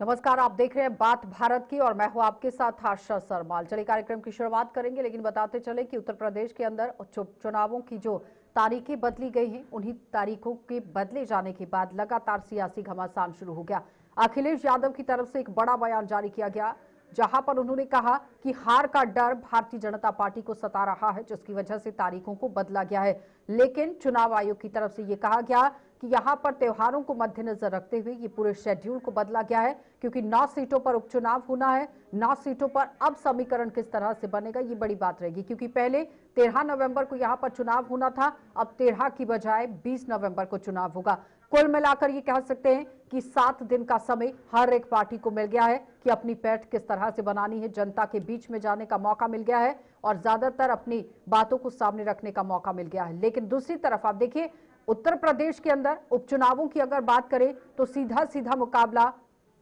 नमस्कार, आप देख रहे हैं बात भारत की और मैं हूं आपके साथ आशा सरमाल। चलिए कार्यक्रम की शुरुआत करेंगे, लेकिन बताते चले कि उत्तर प्रदेश के अंदर चुनावों की जो तारीखें बदली गई हैं, उन्हीं तारीखों के बदले जाने के बाद लगातार सियासी घमासान शुरू हो गया। अखिलेश यादव की तरफ से एक बड़ा बयान जारी किया गया, जहां पर उन्होंने कहा कि हार का डर भारतीय जनता पार्टी को सता रहा है, जिसकी वजह से तारीखों को बदला गया है। लेकिन चुनाव आयोग की तरफ से यह कहा गया कि यहां पर त्योहारों को मद्देनजर रखते हुए ये पूरे शेड्यूल को बदला गया है, क्योंकि 9 सीटों पर उपचुनाव होना है। 9 सीटों पर अब समीकरण किस तरह से बनेगा, ये बड़ी बात रहेगी, क्योंकि पहले 13 नवंबर को यहां पर चुनाव होना था, अब 13 की बजाय 20 नवंबर को चुनाव होगा। कुल मिलाकर ये कह सकते हैं कि 7 दिन का समय हर एक पार्टी को मिल गया है कि अपनी पैठ किस तरह से बनानी है। जनता के बीच में जाने का मौका मिल गया है और ज्यादातर अपनी बातों को सामने रखने का मौका मिल गया है। लेकिन दूसरी तरफ आप देखिए, उत्तर प्रदेश के अंदर उपचुनावों की अगर बात करें तो सीधा सीधा मुकाबला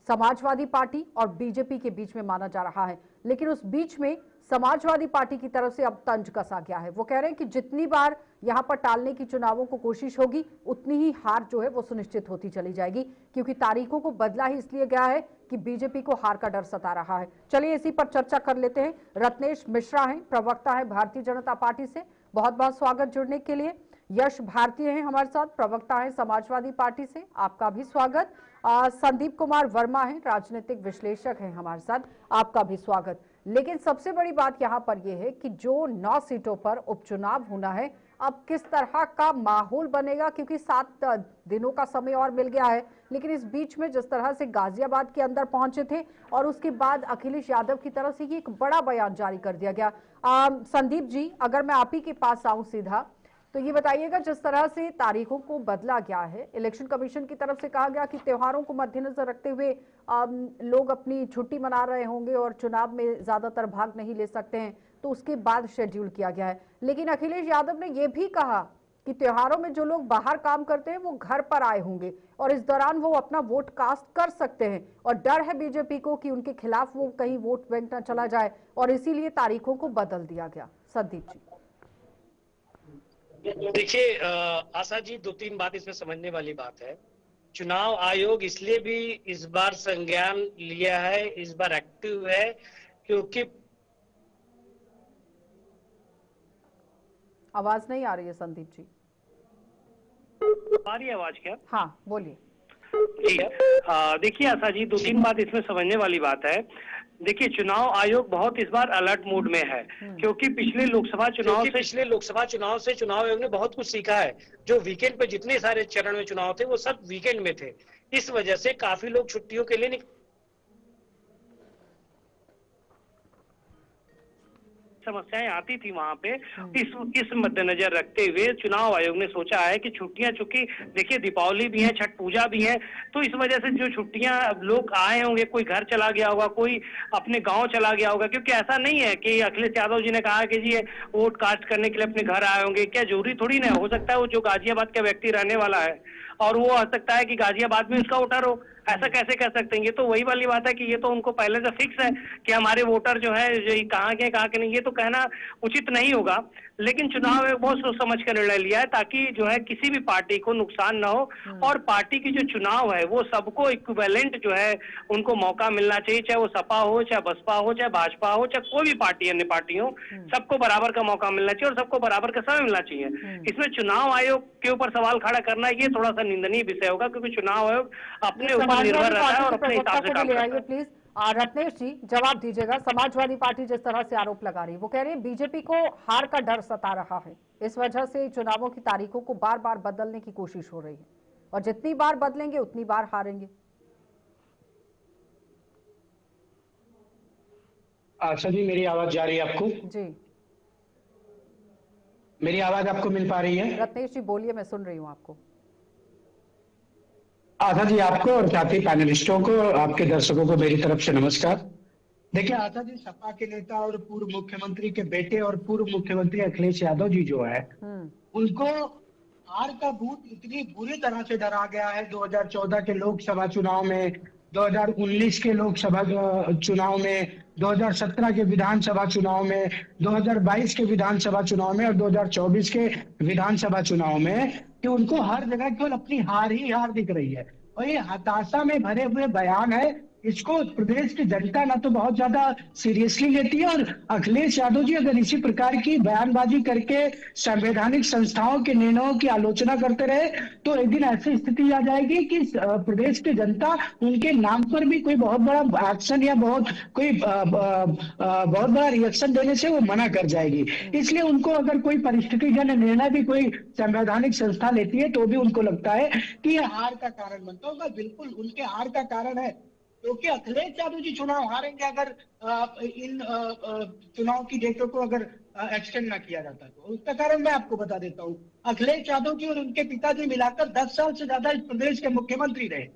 समाजवादी पार्टी और बीजेपी के बीच में माना जा रहा है। लेकिन उस बीच में समाजवादी पार्टी की तरफ से अब तंज कसा गया है। वो कह रहे हैं कि जितनी बार यहां पर टालने की चुनावों को कोशिश होगी, उतनी ही हार जो है वो सुनिश्चित होती चली जाएगी, क्योंकि तारीखों को बदला ही इसलिए गया है कि बीजेपी को हार का डर सता रहा है। चलिए इसी पर चर्चा कर लेते हैं। रत्नेश मिश्रा हैं, प्रवक्ता है भारतीय जनता पार्टी से, बहुत बहुत स्वागत जुड़ने के लिए। यश भारती हैं हमारे साथ, प्रवक्ता हैं समाजवादी पार्टी से, आपका भी स्वागत। संदीप कुमार वर्मा हैं, राजनीतिक विश्लेषक हैं हमारे साथ, आपका भी स्वागत। लेकिन सबसे बड़ी बात यहां पर यह है कि जो 9 सीटों पर उपचुनाव होना है, अब किस तरह का माहौल बनेगा, क्योंकि 7 दिनों का समय और मिल गया है। लेकिन इस बीच में जिस तरह से गाजियाबाद के अंदर पहुंचे थे और उसके बाद अखिलेश यादव की तरफ से ये एक बड़ा बयान जारी कर दिया गया। संदीप जी, अगर मैं आप ही के पास आऊं सीधा, तो ये बताइएगा, जिस तरह से तारीखों को बदला गया है, इलेक्शन कमीशन की तरफ से कहा गया कि त्योहारों को मद्देनजर रखते हुए लोग अपनी छुट्टी मना रहे होंगे और चुनाव में ज्यादातर भाग नहीं ले सकते हैं, तो उसके बाद शेड्यूल किया गया है। लेकिन अखिलेश यादव ने यह भी कहा कि त्योहारों में जो लोग बाहर काम करते हैं वो घर पर आए होंगे और इस दौरान वो अपना वोट कास्ट कर सकते हैं, और डर है बीजेपी को कि उनके खिलाफ वो कहीं वोट बैंक न चला जाए, और इसीलिए तारीखों को बदल दिया गया। संदीप जी। देखिए आशा जी, 2-3 बात इसमें समझने वाली बात है। चुनाव आयोग इसलिए भी इस बार संज्ञान लिया है, इस बार एक्टिव है, क्योंकि आवाज नहीं आ रही है संदीप जी। आ रही है आवाज क्या? हाँ बोलिए। ठीक है। देखिए आशा जी, 2-3 बात इसमें समझने वाली बात है। देखिए, चुनाव आयोग बहुत इस बार अलर्ट मोड में है, क्योंकि पिछले लोकसभा चुनाव से चुनाव आयोग ने बहुत कुछ सीखा है। जो वीकेंड पे जितने सारे चरण में चुनाव थे वो सब वीकेंड में थे, इस वजह से काफी लोग छुट्टियों के लिए समस्याएं आती थी वहां पे। इस मद्देनजर रखते हुए चुनाव आयोग ने सोचा है कि छुट्टियां, चूंकि देखिए दीपावली भी है, छठ पूजा भी है, तो इस वजह से जो छुट्टियां लोग आए होंगे, कोई घर चला गया होगा, कोई अपने गांव चला गया होगा, क्योंकि ऐसा नहीं है कि अखिलेश यादव जी ने कहा कि जी वोट कास्ट करने के लिए अपने घर आए होंगे। क्या जरूरी थोड़ी ना हो सकता है वो जो गाजियाबाद का व्यक्ति रहने वाला है और वो आ सकता है कि गाजियाबाद में उसका वोटर हो, ऐसा कैसे कह सकते हैं? ये तो वही वाली बात है कि ये तो उनको पहले से फिक्स है कि हमारे वोटर जो है कहाँ के नहीं, ये तो कहना उचित नहीं होगा। लेकिन चुनाव में बहुत सोच समझ कर निर्णय लिया है ताकि जो है किसी भी पार्टी को नुकसान ना हो, और पार्टी की जो चुनाव है वो सबको इक्विवेलेंट जो है उनको मौका मिलना चाहिए, चाहे वो सपा हो, चाहे बसपा हो, चाहे भाजपा हो, चाहे कोई भी पार्टी अन्य पार्टी हो, सबको बराबर का मौका मिलना चाहिए और सबको बराबर का समय मिलना चाहिए। इसमें चुनाव आयोग के ऊपर सवाल खड़ा करना ये थोड़ा सा निंदनीय विषय होगा, क्योंकि चुनाव आयोग अपने ऊपर निर्भर रहता है और अपने हिसाब से काम करता है। प्लीज रत्नेश जी जवाब दीजिएगा। समाजवादी पार्टी जिस तरह से आरोप लगा रही है, वो कह रही है बीजेपी को हार का डर सता रहा है, इस वजह से चुनावों की तारीखों को बार बार बदलने की कोशिश हो रही है, और जितनी बार बदलेंगे उतनी बार हारेंगे। अच्छा जी, मेरी आवाज जा रही है आपको? जी, मेरी आवाज आपको मिल पा रही है? रत्नेश जी बोलिए, मैं सुन रही हूँ आपको। आशा जी, आपको और साथी पैनलिस्टों को, आपके दर्शकों को मेरी तरफ से नमस्कार। देखिए आशा जी, सपा के नेता और पूर्व मुख्यमंत्री के बेटे और पूर्व मुख्यमंत्री अखिलेश यादव जी जो है, उनको हार का भूत इतनी बुरी तरह से डरा गया है 2014 के लोकसभा चुनाव में, 2019 के लोकसभा चुनाव में, 2017 के विधानसभा चुनाव में, 2022 के विधानसभा चुनाव में और 2024 के विधानसभा चुनाव में, कि उनको हर जगह केवल अपनी हार ही हार दिख रही है। और ये हताशा में भरे हुए बयान है इसको प्रदेश की जनता ना तो बहुत ज्यादा सीरियसली लेती है। और अखिलेश यादव जी अगर इसी प्रकार की बयानबाजी करके संवैधानिक संस्थाओं के निर्णयों की आलोचना करते रहे तो एक दिन ऐसी स्थिति आ जाएगी कि प्रदेश की जनता उनके नाम पर भी कोई बहुत बड़ा एक्शन या बहुत बड़ा रिएक्शन देने से वो मना कर जाएगी। इसलिए उनको अगर कोई परिस्थितिजन्य निर्णय भी कोई संवैधानिक संस्था लेती है तो भी उनको लगता है कि ये हार का कारण बनता होगा। बिल्कुल उनके हार का कारण है, क्योंकि अखिलेश यादव जी चुनाव हारेंगे अगर इन चुनाव की डेटों को अगर एक्सटेंड ना किया जाता। तो उसका कारण मैं आपको बता देता हूँ। अखिलेश यादव जी और उनके पिताजी मिलाकर 10 साल से ज्यादा इस प्रदेश के मुख्यमंत्री रहे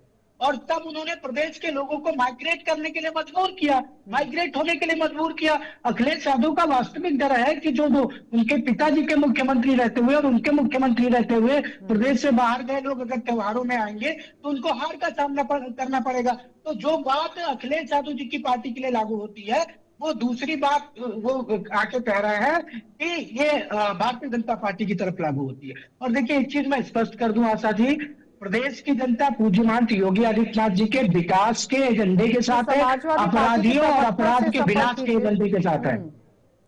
और तब उन्होंने प्रदेश के लोगों को माइग्रेट करने के लिए मजबूर किया, माइग्रेट होने के लिए मजबूर किया। अखिलेश यादव का वास्तविक डर है कि जो उनके पिताजी के मुख्यमंत्री रहते हुए और उनके मुख्यमंत्री रहते हुए प्रदेश से बाहर गए लोग अगर त्योहारों में आएंगे तो उनको हार का सामना करना पड़ेगा। तो जो बात अखिलेश यादव जी की पार्टी के लिए लागू होती है वो दूसरी बात वो आके कह रहे हैं कि ये भारतीय जनता पार्टी की तरफ लागू होती है। और देखिए एक चीज मैं स्पष्ट कर दूं आशा जी, प्रदेश की जनता पूज्यमान योगी आदित्यनाथ जी के विकास के एजेंडे के साथ है, अपराधियों और अपराध के विनाश के एजेंडे के साथ है।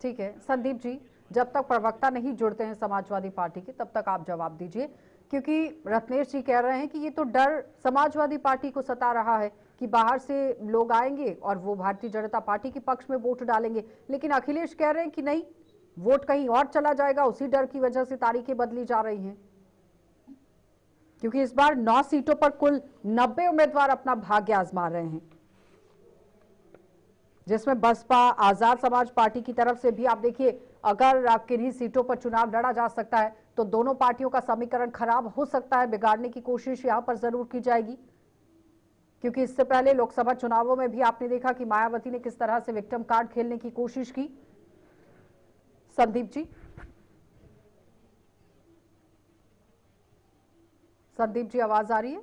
ठीक है संदीप जी, जब तक प्रवक्ता नहीं जुड़ते हैं समाजवादी पार्टी के तब तक आप जवाब दीजिए, क्योंकि रत्नेश जी कह रहे हैं कि ये तो डर समाजवादी पार्टी को सता रहा है कि बाहर से लोग आएंगे और वो भारतीय जनता पार्टी के पक्ष में वोट डालेंगे, लेकिन अखिलेश कह रहे हैं कि नहीं, वोट कहीं और चला जाएगा। उसी डर की वजह से तारीखें बदली जा रही हैं, क्योंकि इस बार 9 सीटों पर कुल 90 उम्मीदवार अपना भाग्य आजमा रहे हैं, जिसमें बसपा आजाद समाज पार्टी की तरफ से भी आप देखिए अगर किन्हीं सीटों पर चुनाव लड़ा जा सकता है तो दोनों पार्टियों का समीकरण खराब हो सकता है, बिगाड़ने की कोशिश यहां पर जरूर की जाएगी। क्योंकि इससे पहले लोकसभा चुनावों में भी आपने देखा कि मायावती ने किस तरह से विक्टिम कार्ड खेलने की कोशिश की। संदीप जी, संदीप जी आवाज आ रही है?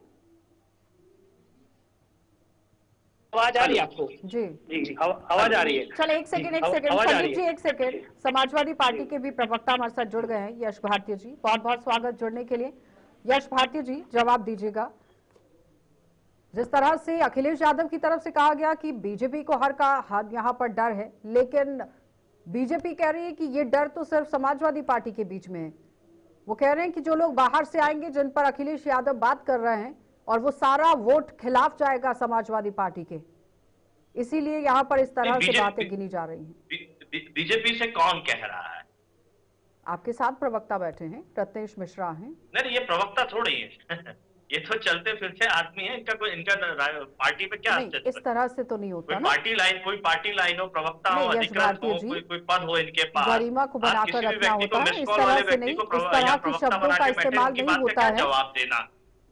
आवाज आ रही है आपको? जी आवाज आ रही है। चलो एक सेकंड संदीप जी, एक सेकंड। समाजवादी पार्टी के भी प्रवक्ता हमारे साथ जुड़ गए हैं, यश भारती जी, बहुत बहुत स्वागत जुड़ने के लिए। यश भारती जी जवाब दीजिएगा, जिस तरह से अखिलेश यादव की तरफ से कहा गया कि बीजेपी को हर यहाँ पर डर है, लेकिन बीजेपी कह रही है कि ये डर तो सिर्फ समाजवादी पार्टी के बीच में है। वो कह रहे हैं कि जो लोग बाहर से आएंगे जिन पर अखिलेश यादव बात कर रहे हैं और वो सारा वोट खिलाफ जाएगा समाजवादी पार्टी के, इसीलिए यहाँ पर इस तरह से बातें गिनी जा रही हैं। बीजेपी से कौन कह रहा है? आपके साथ प्रवक्ता बैठे हैं, रत्नेश मिश्रा हैं। नहीं, ये प्रवक्ता थोड़ी है ये तो चलते फिरते आदमी है, इनका पार्टी पे क्या इस तरह से तो नहीं होता ना। कोई पार्टी लाइन हो, प्रवक्ता हो, अधिकृत हो, कोई पद हो इनके पास, गरिमा को बनाकर रखना होता है, इस तरह से नहीं, इस तरह के शब्दों का इस्तेमाल नहीं होता है। जवाब देना,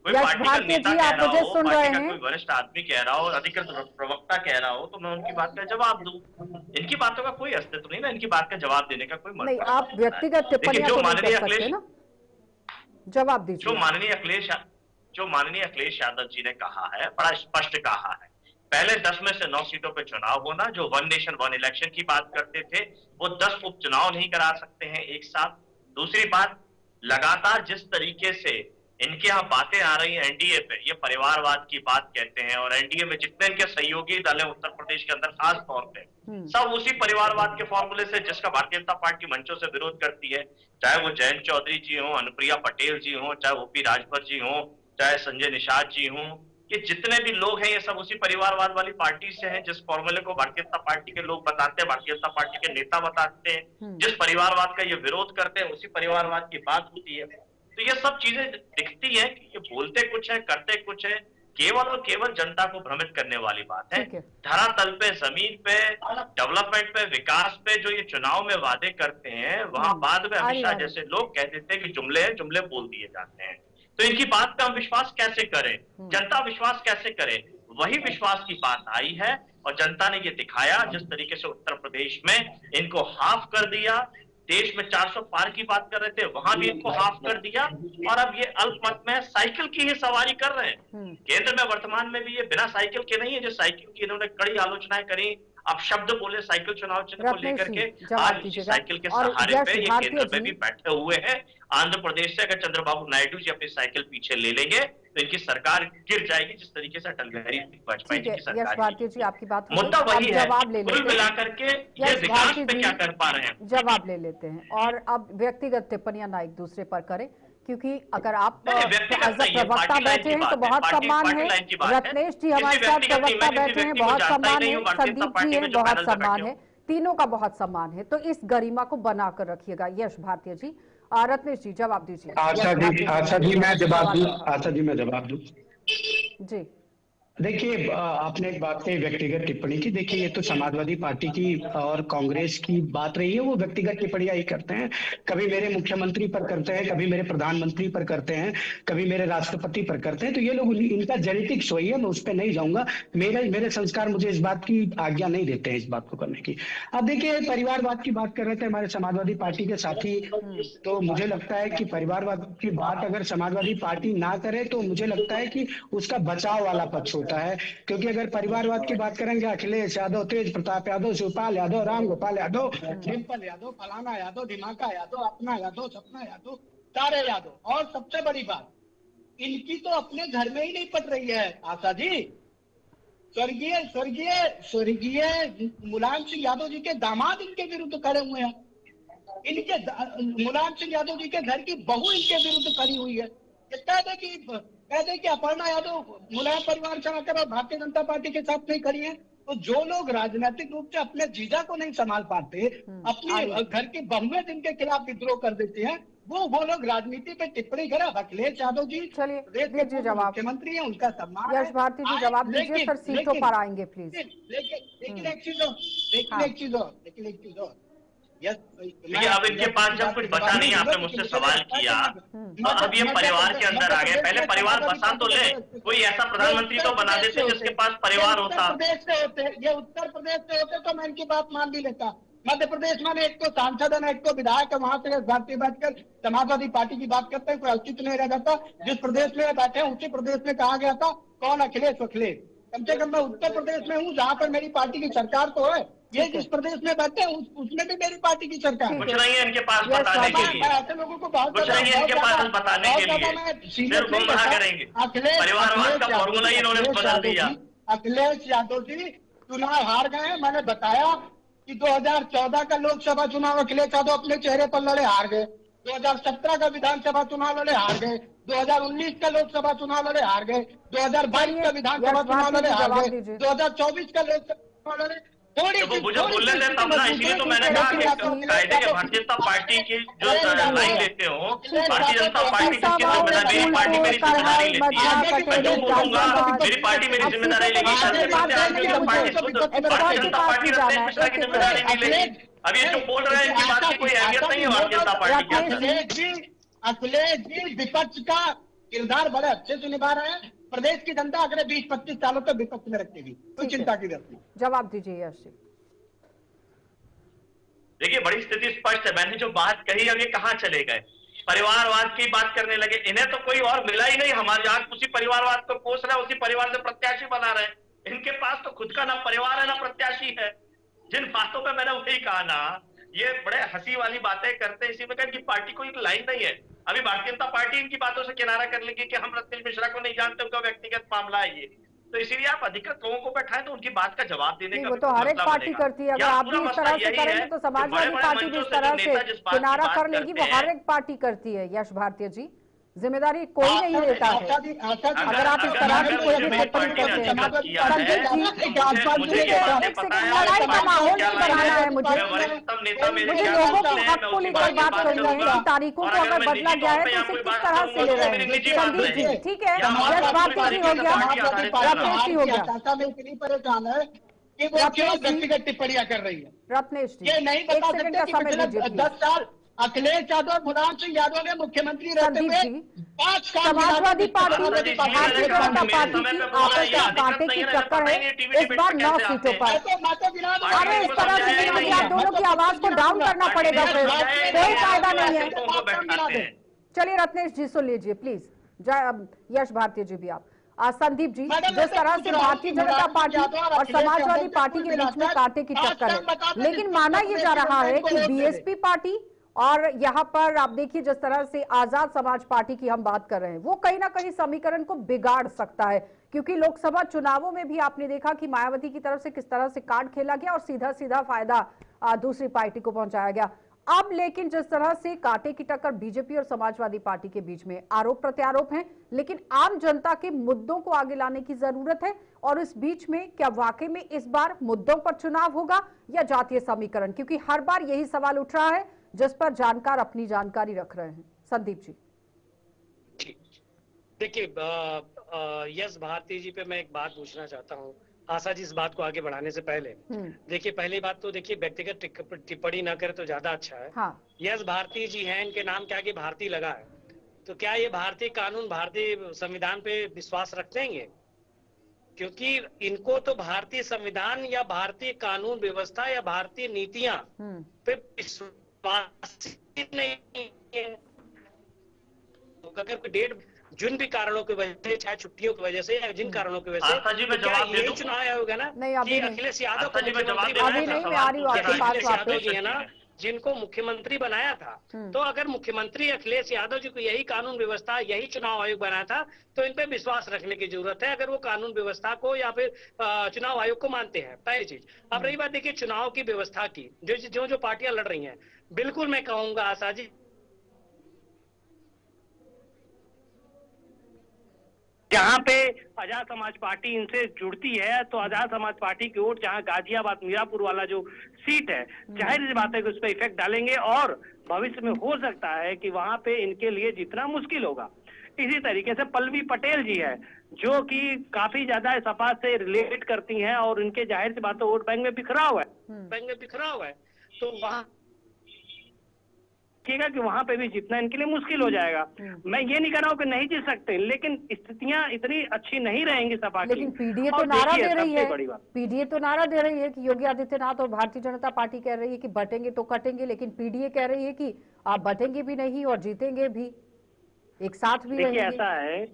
कोई यश पार्टी का भारती नेता जी कह आप रहा मुझे हो, सुन रहे पार्टी का हैं, कोई वरिष्ठ आदमी कह रहा हो, अधिकृत प्रवक्ता कह रहा हो, तो मैं उनकी बात का जवाब दूं। इनकी बातों का कोई अस्तित्व नहीं ना, इनकी बात का जवाब देने का कोई मतलब नहीं। आप व्यक्तिगत टिप्पणियां तो नहीं कर सकते ना, जवाब दीजिए। जो माननीय अखिलेश यादव जी ने कहा है, बड़ा स्पष्ट कहा है। पहले 10 में से 9 सीटों पे चुनाव होना, जो 1 नेशन 1 इलेक्शन की बात करते थे, वो 10 उपचुनाव नहीं करा सकते हैं एक साथ। दूसरी बात, लगातार जिस तरीके से इनके यहाँ बातें आ रही हैं एनडीए पे, ये परिवारवाद की बात कहते हैं, और एनडीए में जितने इनके सहयोगी दल है उत्तर प्रदेश के अंदर खास तौर पे, सब उसी परिवारवाद के फॉर्मूले से जिसका भारतीय जनता पार्टी मंचों से विरोध करती है, चाहे वो जयंत चौधरी जी हो, अनुप्रिया पटेल जी हो, चाहे ओपी राजभर जी हो, चाहे संजय निषाद जी हों, ये जितने भी लोग हैं ये सब उसी परिवारवाद वाली पार्टी से हैं, जिस फॉर्मूले को भारतीय जनता पार्टी के लोग बताते हैं, भारतीय जनता पार्टी के नेता बताते हैं, जिस परिवारवाद का ये विरोध करते हैं उसी परिवारवाद की बात होती है। तो ये सब चीजें दिखती है कि ये बोलते कुछ है, करते कुछ है, केवल और केवल जनता को भ्रमित करने वाली बात है। धरातल पे, जमीन पे, डेवलपमेंट पे, विकास पे जो ये चुनाव में वादे करते हैं, वहां बाद में अमित शाह जैसे लोग कह देते हैं कि जुमले हैं, जुमले बोल दिए जाते हैं। तो इनकी बात पे हम विश्वास कैसे करें, जनता विश्वास कैसे करे? वही विश्वास की बात आई है और जनता ने ये दिखाया, जिस तरीके से उत्तर प्रदेश में इनको हाफ कर दिया, देश में 400 पार की बात कर रहे थे, वहां भी इनको हाफ कर दिया, और अब ये अल्पमत में साइकिल की ही सवारी कर रहे हैं। केंद्र में वर्तमान में भी ये बिना साइकिल के नहीं है, जो साइकिल की इन्होंने कड़ी आलोचनाएं करी, अब शब्द बोले साइकिल चुनाव चिन्ह को लेकर के, आज साइकिल के सहारे पे ये केंद्र में भी बैठे हुए हैं। आंध्र प्रदेश से अगर चंद्रबाबू नायडू जी अपनी साइकिल पीछे ले लेंगे तो इनकी सरकार गिर जाएगी, जिस तरीके से अटल बिहारी वाजपेयी जी की यश सरकार भारती जी आपकी बात हो गई। मुद्दा वही है जवाब ले कुल लेते हैं। मिलाकर के ये यश विकास भारती पे जी क्या कर पा रहे हैं। जवाब ले लेते हैं और अब व्यक्तिगत टिप्पणियां ना एक दूसरे पर करें, क्योंकि अगर आप प्रवक्ता बैठे हैं तो बहुत सम्मान है। रत्नेश जी हमारे साथ प्रवक्ता बैठे हैं, बहुत सम्मान है। संदीप जी हैं, बहुत सम्मान है। तीनों का बहुत सम्मान है, तो इस गरिमा को बनाकर रखिएगा। यश भारती जी, रत्नेश जी जवाब दीजिए। आशा जी मैं जवाब दूं। जी देखिए, आपने एक बात कही व्यक्तिगत टिप्पणी की। देखिए, ये तो समाजवादी पार्टी की और कांग्रेस की बात रही है। वो व्यक्तिगत टिप्पणियां ही करते हैं, कभी मेरे मुख्यमंत्री पर करते हैं, कभी मेरे प्रधानमंत्री पर करते हैं, कभी मेरे राष्ट्रपति पर करते हैं। तो ये लोग इनका जेनेटिक्स वही है, मैं उस पर नहीं जाऊंगा। मेरे संस्कार मुझे इस बात की आज्ञा नहीं देते हैं इस बात को करने की। अब देखिए, परिवारवाद की बात कर रहे थे हमारे समाजवादी पार्टी के साथी, तो मुझे लगता है कि परिवारवाद की बात अगर समाजवादी पार्टी ना करे तो मुझे लगता है कि उसका बचाव वाला पक्ष होता है। क्योंकि अगर परिवारवाद की बात करेंगे, अखिलेश यादव, तेज प्रताप यादव, शिवपाल यादव, राम गोपाल यादव, डिम्पल यादव, फलाना यादव, दिमाका यादव, अपना यादव, सपना यादव, सारे यादव। और सबसे बड़ी बात, इनकी तो अपने घर में ही नहीं पट रही है आशा जी। स्वर्गीय मुलायम सिंह यादव जी के दामाद इनके विरुद्ध खड़े हुए हैं। इनके मुलायम सिंह यादव जी के घर की बहू इनके विरुद्ध खड़ी हुई है। कह दे कि अपर्णा यादव मुलायम परिवार से आकर भारतीय जनता पार्टी के साथ नहीं खड़ी है। तो जो लोग राजनीतिक रूप से अपने जीजा को नहीं संभाल पाते, अपने घर की बहुएं जिनके खिलाफ विद्रोह कर देते हैं, वो लोग राजनीति पे टिप्पणी करें। अखिलेश यादव जी मुख्यमंत्री है, उनका सम्मान। यश भारती जी जवाब दीजिए, फिर सीटों पर आएंगे प्लीज। लेकिन एक चीज और देखिए, अब इनके पास जब कुछ बचा नहीं, आपने मुझसे सवाल किया तो अब ये परिवार के अंदर आ गए। पहले परिवार बसा तो ले, कोई ऐसा प्रधानमंत्री तो बना देते जिसके पास परिवार होता। ये उत्तर प्रदेश से होते तो मैं इनकी बात मान भी लेता। मध्य प्रदेश में एक तो सांसद है, एक तो विधायक है, वहां से भारतीय बैठकर समाजवादी पार्टी की बात करते हैं, कोई औचित्य नहीं रह जाता। जिस प्रदेश में बैठे हैं उसी प्रदेश में कहा गया था कौन अखिलेश। कम से कम मैं उत्तर प्रदेश में हूँ जहाँ पर मेरी पार्टी की सरकार तो है। ये जिस प्रदेश में बैठे हैं उसमें भी मेरी पार्टी की सरकार। कुछ नहीं है इनके पास बताने के लिए, ऐसे लोगों को बहुत कुछ नहीं है इनके पास बताने के लिए, सिर्फ गुमराह करेंगे। परिवारवाद का फॉर्मूला ही इन्होंने बदल दिया। अखिलेश यादव जी चुनाव हार गए। मैंने बताया कि 2014 का लोकसभा चुनाव अखिलेश यादव अपने चेहरे पर लड़े, हार गए। 2017 का विधानसभा चुनाव लड़े, हार गए। 2019 का लोकसभा चुनाव लड़े, हार गए। 2022 का विधानसभा चुनाव लड़े, हार गए। 2024 का लोकसभा चुनाव लड़े। वो मुझे बोलने थे तब ना, इसलिए तो मैंने कहा कि कायदे के भारतीय जनता पार्टी की जो लाइन लेते हो, भारतीय जनता पार्टी की जिम्मेदारी, मेरी पार्टी मेरी जिम्मेदारी लेती है। मैं जो बोलूंगा मेरी पार्टी मेरी जिम्मेदारी लेगी। भारतीय जनता पार्टी रत्नेश मिश्रा की जिम्मेदारी नहीं लेगी। अब ये जो बोल रहे हैं इनकी बात की कोई अहमियत नहीं है भारतीय जनता पार्टी की। अखिलेश जी विपक्ष का किरदार बड़े अच्छे से निभा रहे हैं। प्रदेश की जनता अगले 20-25 सालों तक विपक्ष में रखेगी, कोई चिंता की जरूरत नहीं। जवाब दीजिए यश जी। देखिए, बड़ी स्थिति स्पष्ट है। मैंने जो बात कही अब ये कहाँ चले गए, परिवारवाद की बात करने लगे। इन्हें तो कोई और मिला ही नहीं। हमारे यहाँ उसी परिवारवाद को पोष रहे, उसी परिवार से प्रत्याशी बना रहे। इनके पास तो खुद का ना परिवार है ना प्रत्याशी है। जिन बातों पे मैंने वही कहा ना, ये बड़े हंसी वाली बातें करते हैं। इसी में कि पार्टी को एक लाइन नहीं है। अभी भारतीय जनता पार्टी इनकी बातों से किनारा कर लेगी कि हम रत्नेश मिश्रा को नहीं जानते, उनका व्यक्तिगत मामला है ये। तो इसीलिए आप अधिकृत लोगों को बैठाएं तो उनकी बात का जवाब देने का वो तो हर एक पार्टी करती है। अगर आप भी इस तरह से करेंगे तो समाजवादी पार्टी भी इस तरह से किनारा कर लेगी। वो हर एक पार्टी करती है। यश भारती जी, जिम्मेदारी कोई नहीं लेता है। अगर आप इस तरह की कोई भी टिप्पणी करते हैं, लड़ाई का माहौल नहीं बनाना है। मुझे लोगों के हक को लेकर बात करनी है कि तारीखों को अगर बदला गया है तो उसे किस तरह से ले रहे हैं। संदीप जी ठीक है, यश भारती जी हो गया, रत्नेश जी हो गया। इतनी परेशान है कि वो क्यों व्यक्तिगत टिप्पणियां कर रही है। रत्नेश जी ये नहीं बता सकते कि पिछले 10 साल अखिलेश यादव, मुलायम सिंह यादव ने मुख्यमंत्री रहते हुए 5 साल समाजवादी पार्टी, भारतीय जनता पार्टी की आपस में कांटे की टक्कर है इस बार 9 सीटों पर। अरे इस तरह से आप दोनों की आवाज को डाउन करना पड़ेगा, फिर कोई फायदा नहीं है। चलिए रत्नेश जी सुन लीजिए प्लीज। यश भारती जी भी आप, संदीप जी, जिस तरह से भारतीय जनता पार्टी और समाजवादी पार्टी के बीच में कांटे की टक्कर है, लेकिन माना यह जा रहा है कि बीएसपी पार्टी और यहाँ पर आप देखिए जिस तरह से आजाद समाज पार्टी की हम बात कर रहे हैं, वो कहीं ना कहीं समीकरण को बिगाड़ सकता है, क्योंकि लोकसभा चुनावों में भी आपने देखा कि मायावती की तरफ से किस तरह से कार्ड खेला गया और सीधा सीधा फायदा दूसरी पार्टी को पहुंचाया गया। अब लेकिन जिस तरह से कांटे की टक्कर बीजेपी और समाजवादी पार्टी के बीच में, आरोप प्रत्यारोप हैं, लेकिन आम जनता के मुद्दों को आगे लाने की जरूरत है। और इस बीच में क्या वाकई में इस बार मुद्दों पर चुनाव होगा या जातीय समीकरण, क्योंकि हर बार यही सवाल उठ रहा है जिस पर जानकार अपनी जानकारी रख रहे हैं। संदीप जी। देखिए, यस भारती जी पे मैं एक बात पूछना चाहता हूँ, आशा जी इस बात को आगे बढ़ाने से पहले। देखिए, पहली बात तो देखिए व्यक्तिगत टिप्पणी ना करे तो ज्यादा अच्छा है। हाँ। यस भारती जी हैं, इनके नाम के आगे भारती लगा है, तो क्या ये भारतीय कानून, भारतीय संविधान पे विश्वास रखते हैं? क्योंकि इनको तो भारतीय संविधान या भारतीय कानून व्यवस्था या भारतीय नीतियां पे विश्वास नहीं है। अगर कोई डेट जिन भी कारणों की वजह से, चाहे छुट्टियों की वजह से या जिन कारणों की वजह से, तो क्या यही चुनाव आयोग है ना कि अखिलेश यादव को मुख्यमंत्री जी है ना जिनको मुख्यमंत्री बनाया था। तो अगर मुख्यमंत्री अखिलेश यादव जी को यही कानून व्यवस्था, यही चुनाव आयोग बनाया था, तो इन पे विश्वास रखने की जरूरत है, अगर वो कानून व्यवस्था को या फिर चुनाव आयोग को मानते हैं। पहली चीज। अब रही बात देखिए चुनाव की व्यवस्था की, जो पार्टियां लड़ रही हैं, बिल्कुल मैं कहूंगा आशा जी, जहाँ पे आजाद समाज पार्टी इनसे जुड़ती है, तो आजाद समाज पार्टी की वोट जहाँ गाजियाबाद मीरापुर वाला जो सीट है, जाहिर सी बात है कि उस पर इफेक्ट डालेंगे और भविष्य में हो सकता है कि वहां पे इनके लिए जितना मुश्किल होगा। इसी तरीके से पल्लवी पटेल जी है, जो कि काफी ज्यादा सपा से रिलेट करती हैं और इनके जाहिर सी बात है वोट बैंक में बिखरा हुआ है, तो वहां कि वहां पे भी जीतना इनके लिए मुश्किल हो जाएगा। मैं ये नहीं कह रहा हूँ कि नहीं जीत सकते, लेकिन स्थितियां इतनी अच्छी नहीं रहेंगी सपा की। लेकिन पीडीए तो नारा दे रही है, पीडीए तो नारा दे रही है कि योगी आदित्यनाथ और भारतीय जनता पार्टी कह रही है कि बटेंगे तो कटेंगे, लेकिन पीडीए कह रही है कि आप बटेंगे भी नहीं और जीतेंगे भी, एक साथ भी। देखिए ऐसा है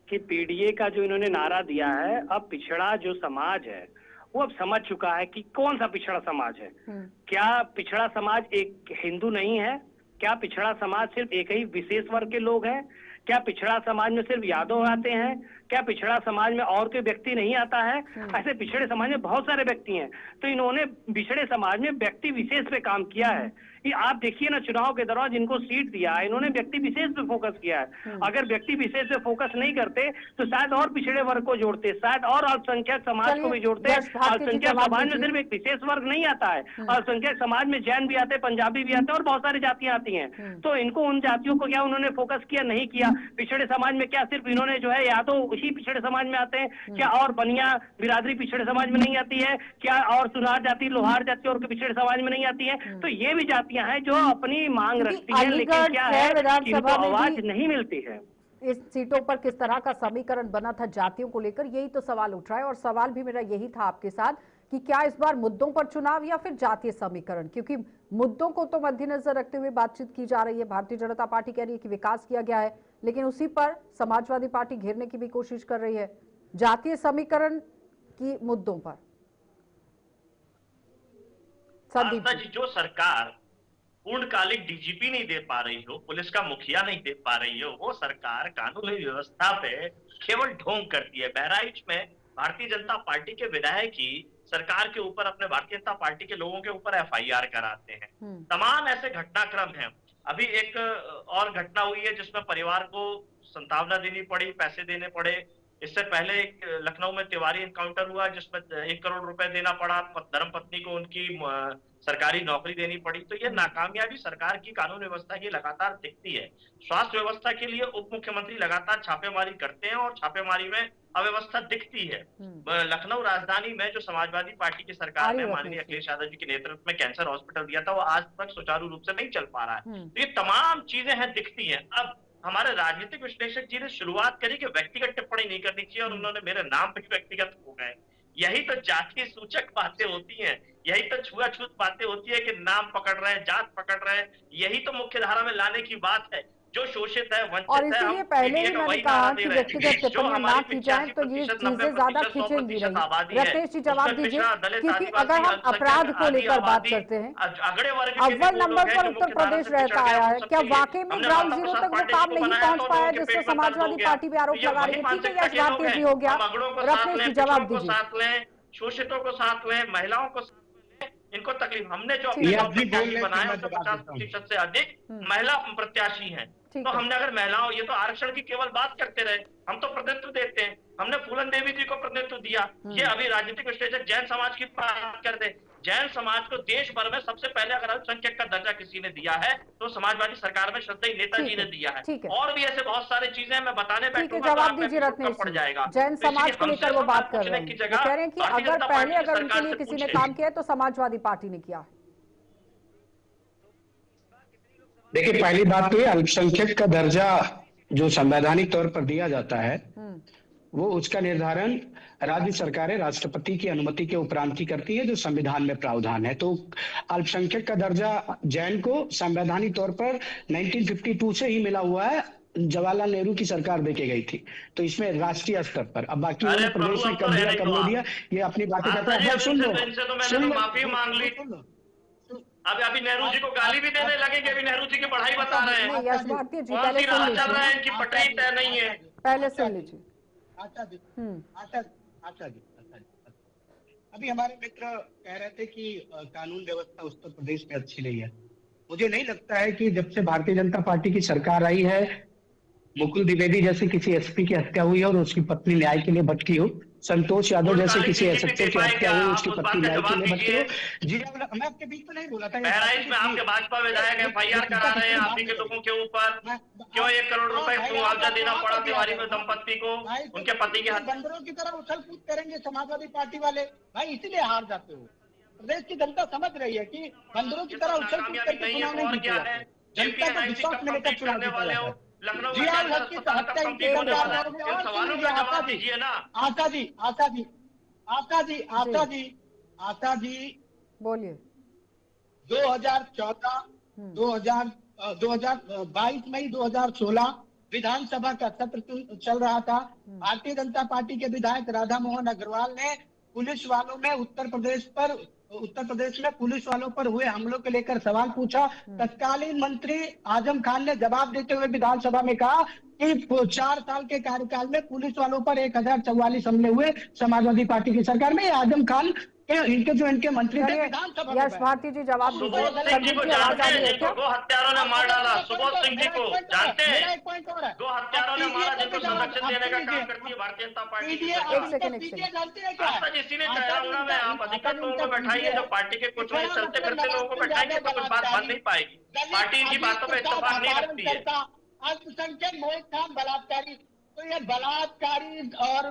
कि पीडीए का जो इन्होंने नारा दिया है, अब पिछड़ा जो समाज है वो अब समझ चुका है कि कौन सा पिछड़ा समाज है। क्या पिछड़ा समाज एक हिंदू नहीं है? क्या पिछड़ा समाज सिर्फ एक ही विशेष वर्ग के लोग हैं? क्या पिछड़ा समाज में सिर्फ यादव आते हैं? क्या पिछड़ा समाज में और कोई व्यक्ति नहीं आता है? ऐसे पिछड़े समाज में बहुत सारे व्यक्ति हैं। तो इन्होंने पिछड़े समाज में व्यक्ति विशेष पे काम किया है। ये आप देखिए ना, चुनाव के दौरान जिनको सीट दिया है, इन्होंने व्यक्ति विशेष पे फोकस किया है। अगर व्यक्ति विशेष पे फोकस नहीं करते तो शायद और पिछड़े वर्ग को जोड़ते, शायद और अल्पसंख्यक समाज को भी जोड़ते। अल्पसंख्यक समाज में सिर्फ एक विशेष वर्ग नहीं आता है, अल्पसंख्यक समाज में जैन भी आते हैं, पंजाबी भी आते हैं और बहुत सारी जातियां आती हैं। तो इनको उन जातियों को क्या उन्होंने फोकस किया? नहीं किया। पिछड़े समाज में क्या सिर्फ इन्होंने जो है या तो उसी पिछड़े समाज में आते हैं, क्या और बनिया बिरादरी पिछड़े समाज में नहीं आती है? क्या और सुनार जाति, लोहार जाति और पिछड़े समाज में नहीं आती है? तो ये भी जातियां हैं जो अपनी मांग रखती है, लेकिन क्या है कि इनको आवाज नहीं मिलती है। इस सीटों पर किस तरह का समीकरण बना था जातियों को लेकर, यही तो सवाल उठ रहा है। और सवाल भी मेरा यही था आपके साथ कि क्या इस बार मुद्दों पर चुनाव या फिर जातीय समीकरण, क्योंकि मुद्दों को तो मद्देनजर रखते हुए बातचीत की जा रही है। भारतीय जनता पार्टी कह रही है कि विकास किया गया है, लेकिन उसी पर समाजवादी पार्टी घेरने की भी कोशिश कर रही है जातीय समीकरण की मुद्दों पर। संदीप जी, जो सरकार पूर्णकालिक डीजीपी नहीं दे पा रही हो, पुलिस का मुखिया नहीं दे पा रही हो, वो सरकार कानूनी व्यवस्था पे केवल ढोंग करती है। बहराइच में भारतीय जनता पार्टी के विधायक ही सरकार के ऊपर, अपने भारतीय जनता पार्टी के लोगों के ऊपर एफआईआर कराते हैं। तमाम ऐसे घटनाक्रम हैं। अभी एक और घटना हुई है जिसमें परिवार को संतावना देनी पड़ी, पैसे देने पड़े। इससे पहले एक लखनऊ में तिवारी एनकाउंटर हुआ जिसमें 1 करोड़ रुपए देना पड़ा, धर्मपत्नी को उनकी सरकारी नौकरी देनी पड़ी। तो ये नाकामयाबी सरकार की कानून व्यवस्था की लगातार दिखती है। स्वास्थ्य व्यवस्था के लिए उप मुख्यमंत्री लगातार छापेमारी करते हैं और छापेमारी में अव्यवस्था दिखती है। लखनऊ राजधानी में जो समाजवादी पार्टी की सरकार ने माननीय अखिलेश यादव जी के नेतृत्व में कैंसर हॉस्पिटल दिया था, वो आज तक सुचारू रूप से नहीं चल पा रहा है। तो ये तमाम चीजें हैं, दिखती हैं। अब हमारे राजनीतिक विश्लेषक जी ने शुरुआत करी कि व्यक्तिगत टिप्पणी नहीं करनी चाहिए और उन्होंने मेरे नाम पे व्यक्तिगत हो गए। यही तो जातीय सूचक बातें होती हैं, यही तो छुआछूत बातें होती है कि नाम पकड़ रहे हैं, जात पकड़ रहे हैं। यही तो मुख्य धारा में लाने की बात है। जो शोषित है, वंचित और है, इसीलिए हम पहले ही मीडिया का मैंने वही कहा नारा कि दे रहे हैं। व्यक्तिगत जो टिप्पणियां ना हमारी की जाए 85%, तो ये 90%, चीजें ज्यादा 100% खींचेंगी नहीं। आबादी है, रत्नेश जी जवाब उसमें दीजिए, पिछड़ा, दलित, क्योंकि अगर आदिवासी, हम अपराध अल्पसंख्यक, को आदि लेकर बात आबादी, करते हैं, अगड़े वर्ग के भी अव्वल वो लोग नंबर हैं पर जो उत्तर मुख्य धारा प्रदेश से पिछड़ रहता गए, आया हम है, क्या सबके लिए वाकई में हमने ग्राउंड माता जीरो प्रसाद तक वो पांडे जी काम को नहीं बनाया पहुंच तो पाया लोगों के जिससे पेट में दर्द हो समाजवादी गया। पार्टी पे तो आरोप ये लगा वही रही है? ठीक है, मानसिकता यश के लोग भारती हैं। जी हो गया, हम अगड़ों को साथ रत्नेश लें, जी पिछड़ों जवाब को दीजिए। साथ लें, शोषितों को साथ लें, महिलाओं को साथ लें, इनको तकलीफ, हमने जो अपने ठीक ये है, आप भी बोल प्रत्याशी रहे हैं, फिर बनाए मैं उसमें जवाब देता हूँ। 50% से अधिक हम्म, महिला प्रत्याशी हैं। ठीक तो है, हमने अगर महिलाओं, ये तो आरक्षण की केवल बात करते रहे, हम तो प्रतिनिधित्व देते हैं, हमने फूलन देवी जी को प्रतिनिधित्व दिया। ये अभी राजनीतिक विश्लेषक जैन समाज की बात कर दे, जैन समाज को देश भर में सबसे पहले अगर अल्पसंख्यक का दर्जा किसी ने दिया है तो समाजवादी सरकार में श्रद्धेय नेताजी ठीक ने है, दिया है। ठीक है, और भी ऐसे बहुत सारी चीजें मैं बताने ठीक है, बैठूंगा तो जवाब आपका दीजिए एपिसोड रत्नेश कम पड़ जी। जाएगा। जैन तो इसीलिए समाज को हमसे लेकर वो सवाल बात कर पूछने रहे की हैं, वो जगह कह रहे हैं कि भारतीय अगर जनता पहले पार्टी की अगर उनके सरकार लिए से किसी ने पूछे। काम किया है तो समाजवादी पार्टी ने किया है। देखिए, पहली बात तो ये अल्पसंख्यक का दर्जा जो संवैधानिक तौर पर दिया जाता है, हम्म, वो उसका निर्धारण राज्य सरकारें राष्ट्रपति की अनुमति के उपरांत ही करती है, जो संविधान में प्रावधान है। तो अल्पसंख्यक का दर्जा जैन को संवैधानिक तौर पर 1952 से ही मिला हुआ है, जवाहरलाल नेहरू की सरकार देके गई थी। तो इसमें राष्ट्रीय स्तर पर, अब बाकी अरे उन्होंने प्रभु, प्रदेश में अब तो कब दिया रहने कब दो नहीं आप। दिया, ये अपनी बातें करते आस्था हैं। जी, अब अब सुन लो, इनसे तो मैंने सुन तो लो, माफी मांग ली। सुन लो। अभी नेहरू जी को गाली भी देने लगेंगे, अभी नेहरू जी की पढ़ाई बता रहे नहीं, हैं। यश भारती जी कौन पहले सी सुन राह चल रहे हैं, लीजिए, इनकी पटरी तय नहीं है। पहले सुन लीजिए। आशा जी, हम्म, आशा आशा जी, आशा जी, अभी हमारे मित्र कह रहे थे कि कानून व्यवस्था उत्तर प्रदेश में अच्छी नहीं है। मुझे नहीं लगता है कि जब से भारतीय जनता पार्टी की सरकार आई है, मुकुल द्विवेदी जैसे किसी एसपी की हत्या हुई और उसकी पत्नी न्याय के लिए भटकी हो, संतोष यादव जैसे काली किसी डीजीपी एसएचओ की कृपाएं, हत्या क्या हुई, आप उसकी उस पत्नी बात का न्याय के जवाब लिए भटकी हो। दीजिए। जी, मैं आपके बीच में नहीं बोला था। बहराइच में आपके भाजपा विधायक एफआईआर करा रहे हैं आप ही के लोगों के ऊपर। क्यों 1 करोड़ रुपए मुआवजा देना पड़ा तिवारी दंपत्ति को, उनके पति की हत्या। बंदरों की तरह उछल कूद करेंगे समाजवादी पार्टी वाले, भाई इसीलिए हार जाते हो। प्रदेश की जनता समझ रही है कि बंदरों की तरह उछल कूद करके चुनाव नहीं जीते जाते। जनता को विश्वास में लेकर चुनाव जीता जाता है। लखनऊ जी, आप हक की हत्या कंप्लीट होने वाला है। इन सवालों का जवाब दीजिए ना। आशा जी, आशा जी, आशा जी, आशा जी, आशा जी, बोलिए। 2014, 22 मई 2016 विधानसभा का सत्र चल रहा था। भारतीय जनता पार्टी के विधायक राधा मोहन अग्रवाल ने पुलिस वालों में उत्तर प्रदेश में पुलिस वालों पर हुए हमलों को लेकर सवाल पूछा। तत्कालीन मंत्री आजम खान ने जवाब देते हुए विधानसभा में कहा कि 4 साल के कार्यकाल में पुलिस वालों पर 1044 हमले हुए समाजवादी पार्टी की सरकार में। आजम खान इनके मंत्री थे विधानसभा में। यश भारती जी जवाब दीजिए। सुबोध सिंह जी को जानते हैं, जिनको 2 हत्यारों ने मार डाला। सुबोध सिंह जी को जानते हैं, 2 हत्यारों ने मारा, जिनको संरक्षण देने का काम करती है भारतीय जनता पार्टी की सरकार। एक सेकंड। आज तक इसीलिए कह रहा हूँ ना मैं, आप अधिकतर लोगों को बैठाइए, जो पार्टी के कुछ नहीं चलते फिरते लोगों को बैठाएंगे तो कुछ बात बन नहीं पाएगी। पार्टी इनकी बातों पर इत्तेफाक नहीं रखती है। अल्पसंख्यक मोहित खान बलात्कारी, तो ये बलात्कारी और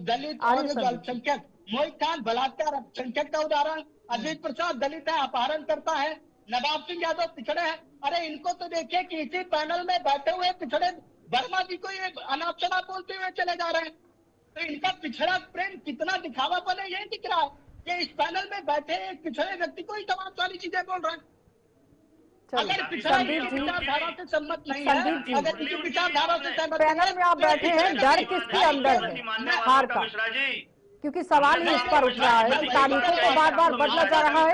दलित और अल्पसंख्यक, मोहित खान बलात्कार अल्पसंख्यक का उदाहरण, अजीत प्रसाद दलित है, अपहरण करता है, नवाब सिंह यादव पिछड़े हैं। अरे इनको तो देखिए कि इसी पैनल में बैठे हुए पिछड़े वर्मा जी को ये अनाप शनाप बोलते हुए चले जा रहे हैं। तो इनका पिछड़ा प्रेम कितना दिखावापन है, ये दिख रहा है कि इस पैनल में बैठे एक पिछड़े व्यक्ति को ही तमाम सारी चीजें बोल रहे हैं। अगर पिछड़ा विचारधारा से सम्मत नहीं है, अगर किसी विचारधारा से सहमत, पैनल में आप बैठे हैं, डर किसके अंदर है हार का? क्योंकि सवाल ही इस पर उठ रहा है कि तारीखों को बार बार बदला जा रहा है,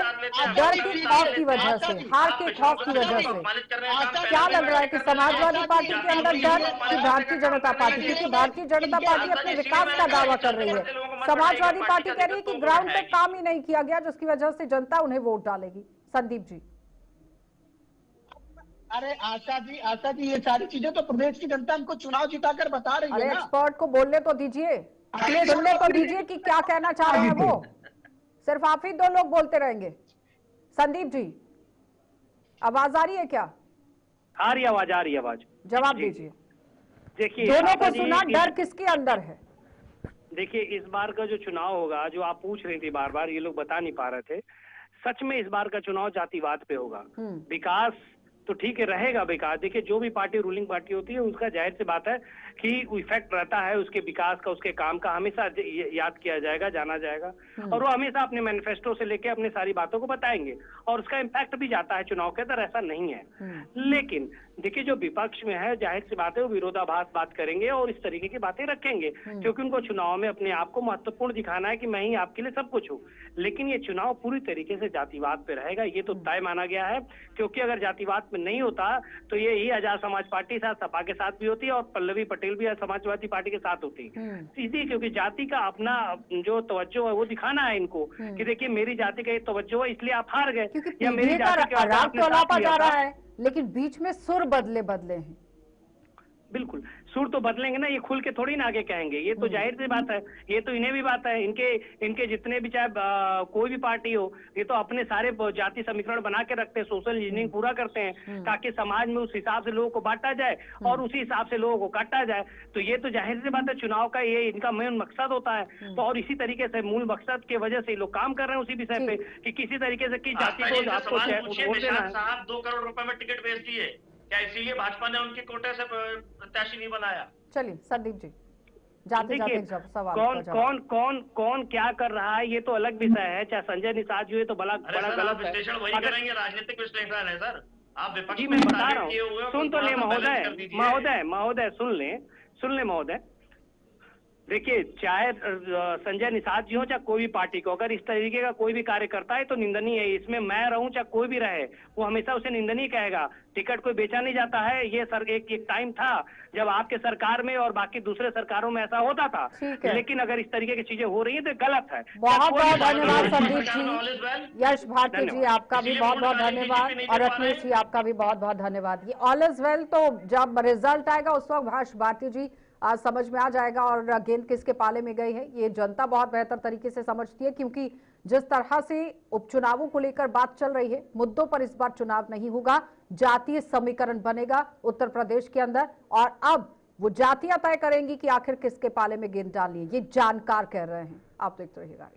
डर की खौफ की वजह से, हार के खौफ की वजह से। क्या लग रहा है कि समाजवादी पार्टी के अंदर डर कि भारतीय जनता पार्टी? क्योंकि भारतीय जनता पार्टी अपने विकास का दावा कर रही है, समाजवादी पार्टी कह रही है कि ग्राउंड पे काम ही नहीं किया गया, जिसकी वजह से जनता उन्हें वोट डालेगी। संदीप जी। अरे आशा जी, ये सारी चीजें तो प्रदेश की जनता हमको चुनाव जिताकर बता रही है ना। एक्सपर्ट को बोलने तो दीजिए, सुनने तो दीजिए कि क्या कहना चाह रहे हैं वो। सिर्फ आप ही 2 लोग बोलते रहेंगे। संदीप जी, आवाज आ रही है क्या? आ रही आवाज, आ रही आवाज। जवाब दीजिए। देखिए, दोनों को सुना, डर किसके अंदर है? देखिए, इस बार का जो चुनाव होगा, जो आप पूछ रही थी बार बार, ये लोग बता नहीं पा रहे थे, सच में इस बार का चुनाव जातिवाद पे होगा। विकास तो ठीक है, रहेगा विकास। देखिए, जो भी पार्टी रूलिंग पार्टी होती है उसका जाहिर सी बात है कि इफेक्ट रहता है उसके विकास का, उसके काम का हमेशा याद किया जाएगा, जाना जाएगा, और वो हमेशा अपने मैनिफेस्टो से लेके अपनी सारी बातों को बताएंगे और उसका इम्पैक्ट भी जाता है चुनाव के अंदर, ऐसा नहीं है। लेकिन देखिए जो विपक्ष में है जाहिर सी बात है वो विरोधाभास बात करेंगे और इस तरीके की बातें रखेंगे, क्योंकि उनको चुनाव में अपने आप को महत्वपूर्ण दिखाना है कि मैं ही आपके लिए सब कुछ हूँ। लेकिन ये चुनाव पूरी तरीके से जातिवाद पे रहेगा, ये तो तय माना गया है। क्योंकि अगर जातिवाद पे नहीं होता तो ये ही आजाद समाज पार्टी साथ सपा के साथ भी होती है और पल्लवी पटेल भी समाजवादी पार्टी के साथ होती है। इसलिए क्योंकि जाति का अपना जो तवज्जो है वो दिखाना है इनको कि देखिए मेरी जाति का ये तवज्जो है इसलिए आप हार गए, या मेरी जाति का जा रहा है, लेकिन बीच में सुर बदले हैं। बिल्कुल सुर तो बदलेंगे ना, ये खुल के थोड़ी ना आगे कहेंगे, ये तो जाहिर सी बात है, ये तो इन्हें भी बात है, इनके जितने भी चाहे कोई भी पार्टी हो, ये तो अपने सारे जाति समीकरण बना के रखते हैं, सोशल इंजीनियरिंग पूरा करते हैं ताकि समाज में उस हिसाब से लोगों को बांटा जाए और उसी हिसाब से लोगों को काटा जाए। तो ये तो जाहिर सी बात है चुनाव का ये इनका मेन मकसद होता है। तो और इसी तरीके से मूल मकसद की वजह से लोग काम कर रहे हैं उसी विषय पे कि किसी तरीके से किस जाति को आपको वोट देना है। 2 करोड़ रुपए में टिकट बेच दिए, क्या इसीलिए भाजपा ने उनके कोटे से प्रत्याशी नहीं बनाया? चलिए संदीप जी जाते जाते सवाल कौन क्या कर रहा है ये तो अलग विषय है, चाहे संजय निषाद जी तो बड़ा गलत है। विश्लेषण वही करेंगे, राजनीतिक विश्लेषण है सर। आप विपक्ष जी मैं बता रहा हूँ, सुन तो ले महोदय सुन ले महोदय। देखिए चाहे संजय निषाद जी हो चाहे कोई भी पार्टी को, अगर इस तरीके का कोई भी कार्य करता है तो निंदनीय है। इसमें मैं रहूं चाहे कोई भी रहे वो हमेशा उसे निंदनीय कहेगा। टिकट कोई बेचा नहीं जाता है। ये सर एक टाइम था जब आपके सरकार में और बाकी दूसरे सरकारों में ऐसा होता था, लेकिन अगर इस तरीके की चीजें हो रही है तो गलत है। बहुत बहुत धन्यवाद संदीप जी, यश भारती जी आपका भी बहुत बहुत धन्यवाद और अखिलेश जी आपका भी बहुत बहुत धन्यवाद। ये ऑल इज वेल, तो जब रिजल्ट आएगा उस वक्त यश भारती जी आज समझ में आ जाएगा और गेंद किसके पाले में गई है ये जनता बहुत बेहतर तरीके से समझती है, क्योंकि जिस तरह से उपचुनावों को लेकर बात चल रही है, मुद्दों पर इस बार चुनाव नहीं होगा, जातीय समीकरण बनेगा उत्तर प्रदेश के अंदर और अब वो जातियां तय करेंगी कि आखिर किसके पाले में गेंद डालनी है। ये जानकार कह रहे हैं, आप देखते रहिएगा।